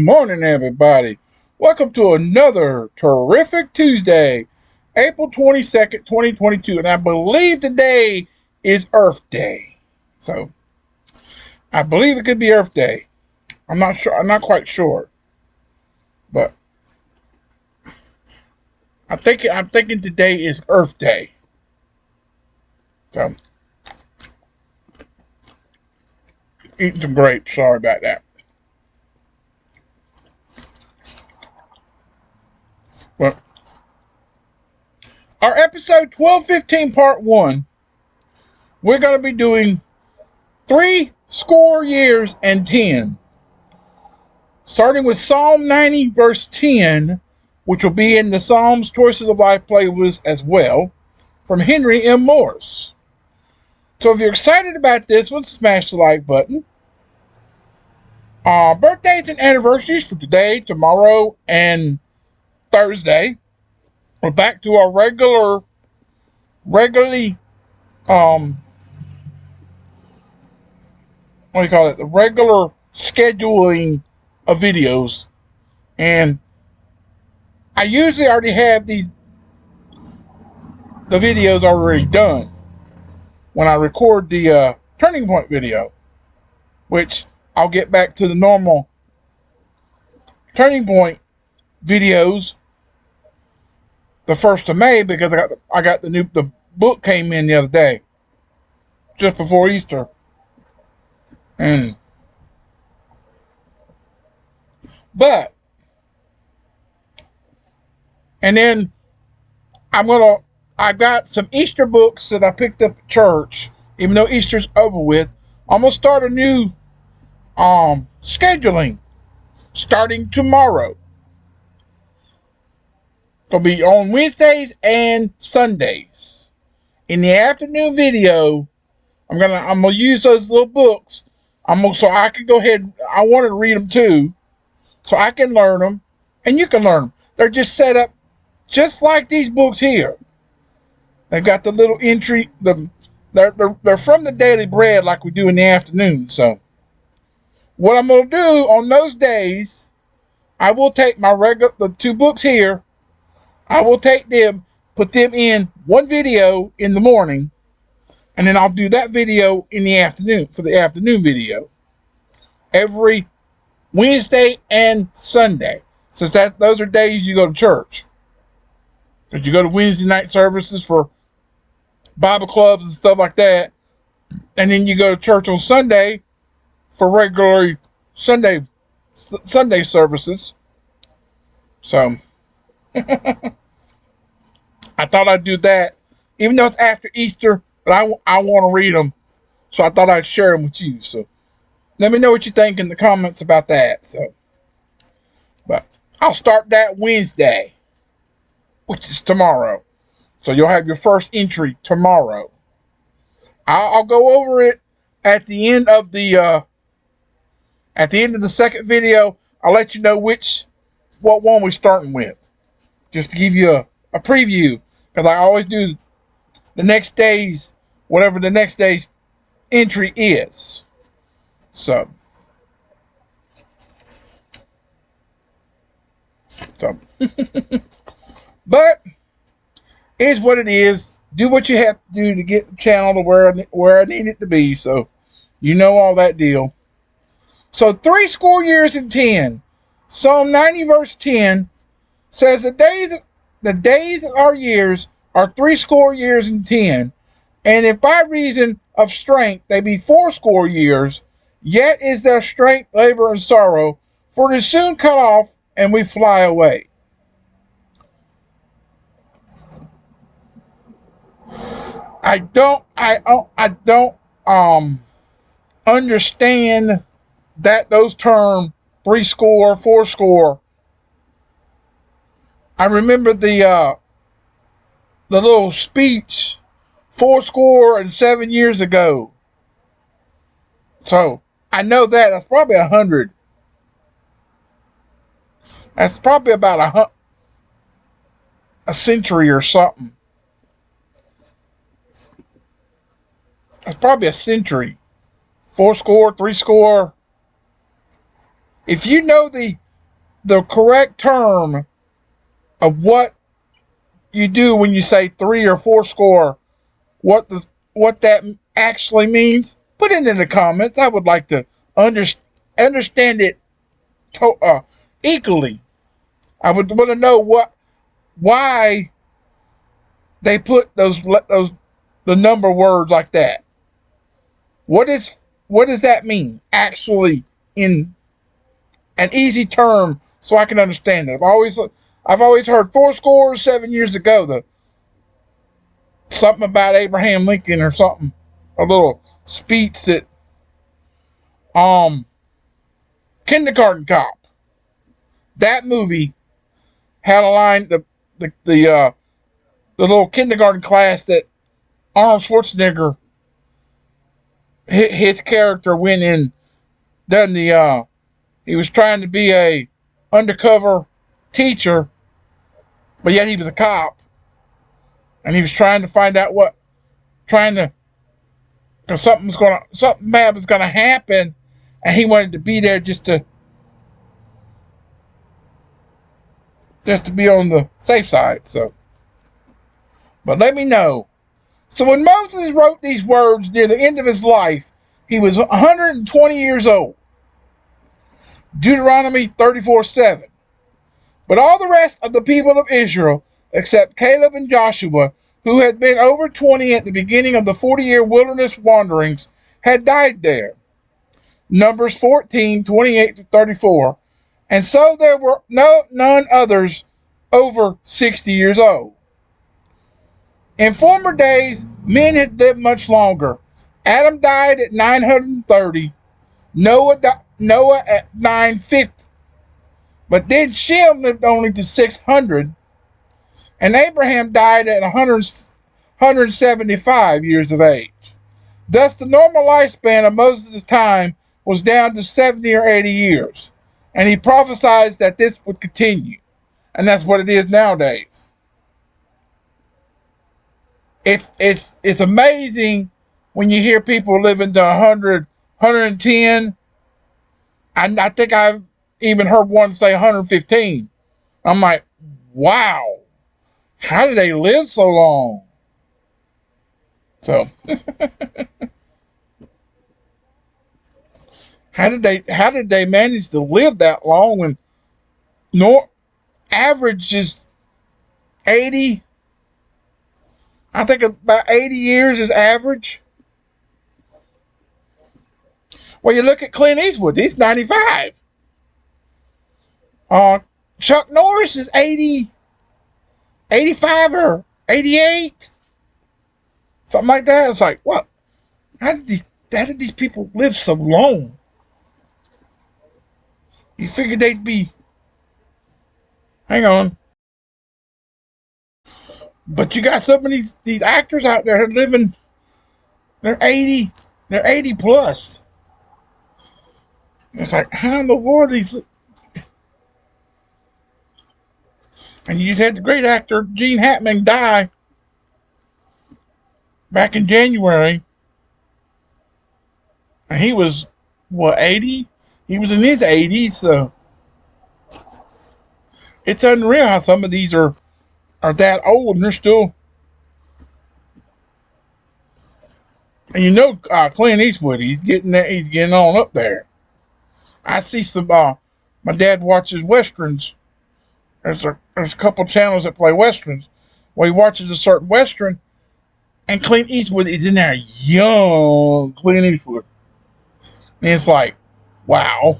morning, everybody. Welcome to another terrific Tuesday, April 22nd, 2022. And I believe today is Earth Day. So, I believe it could be Earth Day. I'm not sure. I'm not quite sure. But I'm thinking today is Earth Day. So, eating some grapes. Sorry about that. But our episode 1215 part 1, we're going to be doing Threescore Years and Ten. Starting with Psalm 90 verse 10, which will be in the Psalms Choices of Life playlist as well, from Henry M. Morris. So if you're excited about this one, smash the like button. Birthdays and anniversaries for today, tomorrow, and Thursday. We're back to our regularly the regular scheduling of videos. And I usually already have the videos already done when I record the Turning Point video, which I'll get back to the normal Turning Point videos the 1st of May, because I got the book came in the other day, just before Easter. And then I've got some Easter books that I picked up at church, even though Easter's over with. I'm gonna start a new scheduling starting tomorrow. Gonna be on Wednesdays and Sundays. In the afternoon video, I'm gonna use those little books. So I can go ahead. I wanted to read them too, so I can learn them, and you can learn them. They're just set up just like these books here. They've got the little entry. They're from the Daily Bread like we do in the afternoon. So what I'm gonna do on those days, I will take the 2 books here. I will take them, put them in one video in the morning, and then I'll do that video in the afternoon for the afternoon video every Wednesday and Sunday, since those are days you go to church. Because you go to Wednesday night services for Bible clubs and stuff like that, and then you go to church on Sunday for regular Sunday services. So I thought I'd do that, even though it's after Easter, but I want to read them, so I thought I'd share them with you. So let me know what you think in the comments about that. So, but I'll start that Wednesday, which is tomorrow. So you'll have your first entry tomorrow. I'll go over it at the end of the second video. I'll let you know what one we're starting with, just to give you a preview, because I always do the next day's, whatever the next day's entry is. So but it's what it is. Do what you have to do to get the channel to where I need it to be. So you know all that deal. So Threescore Years and Ten, Psalm 90 verse 10 says, the days of our years are threescore years and 10, and if by reason of strength they be 80 years, yet is their strength labor and sorrow, for it is soon cut off, and we fly away. I don't understand that those terms 80, 80. I remember the little speech 7 years ago. So I know that's probably 100. That's probably about a century or something. That's probably a century. 80, 80. If you know the the correct term of what you do when you say 3 or 4 score, what that actually means, put it in the comments. I would like to understand it equally. I would want to know why they put the number words like that. What does that mean actually in an easy term so I can understand it? I've always heard 7 years ago something about Abraham Lincoln or something, a little speech that Kindergarten Cop. That movie had a line, the little kindergarten class that Arnold Schwarzenegger, his character went in, done he was trying to be a undercover teacher, but yet he was a cop, and he was trying to find out because something bad was gonna happen, and he wanted to be there just to be on the safe side. So, but let me know. So when Moses wrote these words near the end of his life, he was 120 years old. Deuteronomy 34:7. But all the rest of the people of Israel, except Caleb and Joshua, who had been over 20 at the beginning of the 40-year wilderness wanderings, had died there. Numbers 14:28-34. And so there were none others over 60 years old. In former days, men had lived much longer. Adam died at 930, Noah at 950. But then Shem lived only to 600, and Abraham died at 175 years of age. Thus, the normal lifespan of Moses' time was down to 70 or 80 years, and he prophesied that this would continue, and that's what it is nowadays. It's amazing when you hear people living to 100, 110. I think I've even heard one say 115. I'm like, wow, how do they live so long? So how did they manage to live that long when average is 80? I think about 80 years is average. Well, you look at Clint Eastwood, he's 95. Chuck Norris is 80, 85 or 88. Something like that. It's like, what? How did these people live so long? You figured they'd be, hang on. But you got some of these actors out there who are living, they're 80 plus. It's like, how in the world these? And you had the great actor Gene Hackman die back in January. And he was, 80? He was in his 80s, so it's unreal how some of these are that old and they're still. And Clint Eastwood, he's getting on up there. I see some. My dad watches westerns. There's a couple channels that play westerns. Well, he watches a certain western, and Clint Eastwood is in there, young Clint Eastwood, and it's like, wow.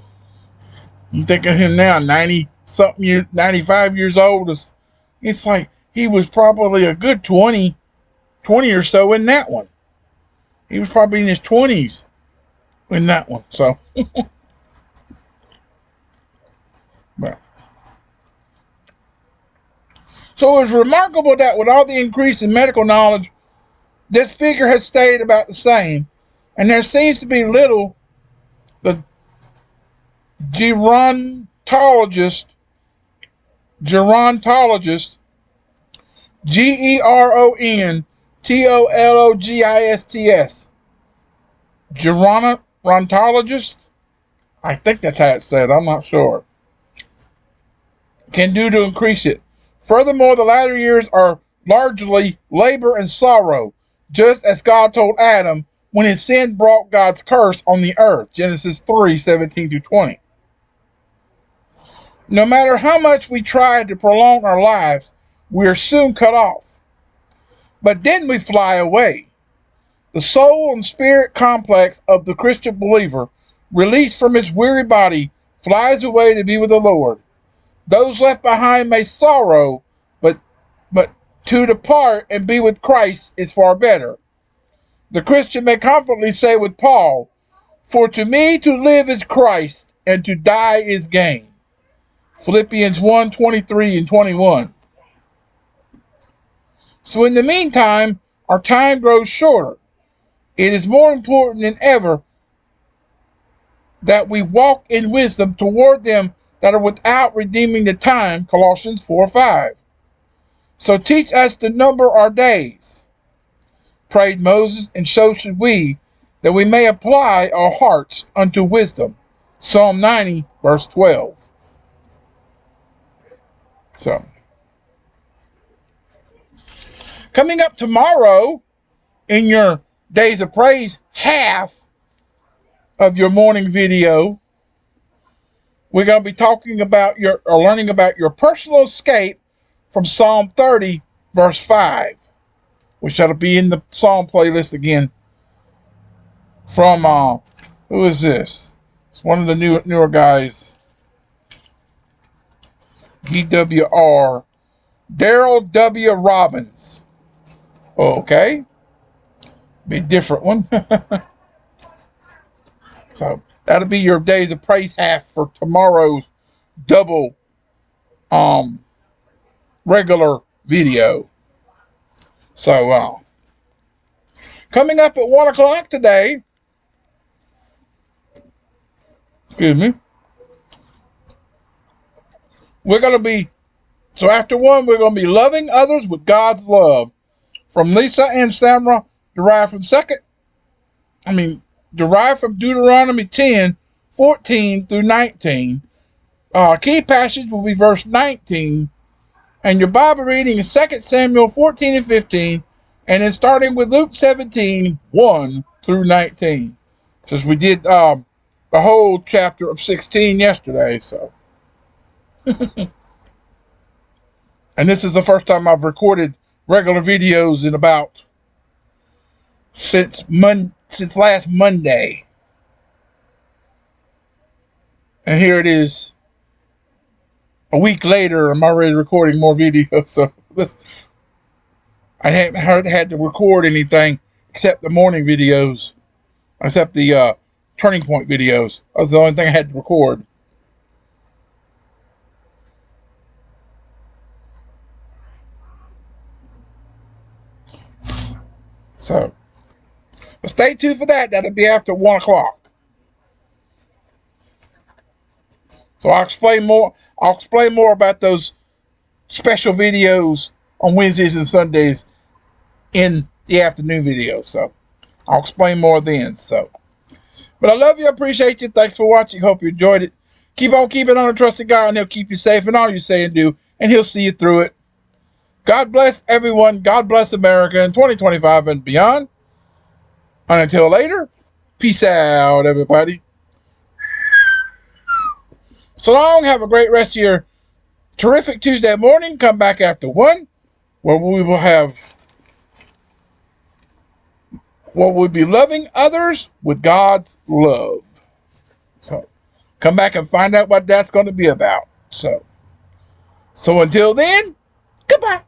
You think of him now, 90-something years, 95 years old. It's like he was probably a good 20 or so in that one. He was probably in his 20s in that one. So, but. So it's remarkable that with all the increase in medical knowledge, this figure has stayed about the same, and there seems to be little. The gerontologist, gerontologist, gerontologist, I think that's how it's said. I'm not sure. can do to increase it. Furthermore, the latter years are largely labor and sorrow, just as God told Adam when his sin brought God's curse on the earth. Genesis 3:17-20. No matter how much we try to prolong our lives, we are soon cut off. But then we fly away. The soul and spirit complex of the Christian believer, released from its weary body, flies away to be with the Lord. Those left behind may sorrow, but to depart and be with Christ is far better. The Christian may confidently say with Paul, "For to me to live is Christ, and to die is gain." Philippians 1:23-21. So in the meantime, our time grows shorter. It is more important than ever that we walk in wisdom toward them that are without redeeming the time. Colossians 4:5. So teach us to number our days, prayed Moses, and so should we, that we may apply our hearts unto wisdom. Psalm 90, verse 12. So, coming up tomorrow in your Days of Praise half of your morning video, we're going to be talking about learning about your personal escape from Psalm 30, verse 5, which that'll be in the Psalm playlist again from, who is this? It's one of the newer guys. DWR. Daryl W. Robbins. Okay. Be a different one. So, that'll be your Days of Praise half for tomorrow's double, regular video. So, coming up at 1 o'clock today, excuse me, we're going to be, so after 1, we're going to be loving others with God's love from Lisa and Samra, derived from Deuteronomy 10:14-19. Key passage will be verse 19. And your Bible reading is 2 Samuel 14 and 15, and then starting with Luke 17:1-19. Since we did the whole chapter of 16 yesterday, so. And this is the first time I've recorded regular videos in about since last Monday. And here it is. A week later, I'm already recording more videos. So I haven't had to record anything except the morning videos, except the Turning Point videos. That was the only thing I had to record. So, but stay tuned for that. That'll be after 1 o'clock. So I'll explain more about those special videos on Wednesdays and Sundays in the afternoon video. So I'll explain more then. So, but I love you. I appreciate you. Thanks for watching. Hope you enjoyed it. Keep on keeping on a trusted God, and He'll keep you safe in all you say and do, and He'll see you through it. God bless everyone. God bless America in 2025 and beyond. And until later, peace out, everybody. So long. Have a great rest of your terrific Tuesday morning. Come back after 1, where we will have, well, we'll be loving others with God's love. So come back and find out what that's going to be about. So until then, goodbye.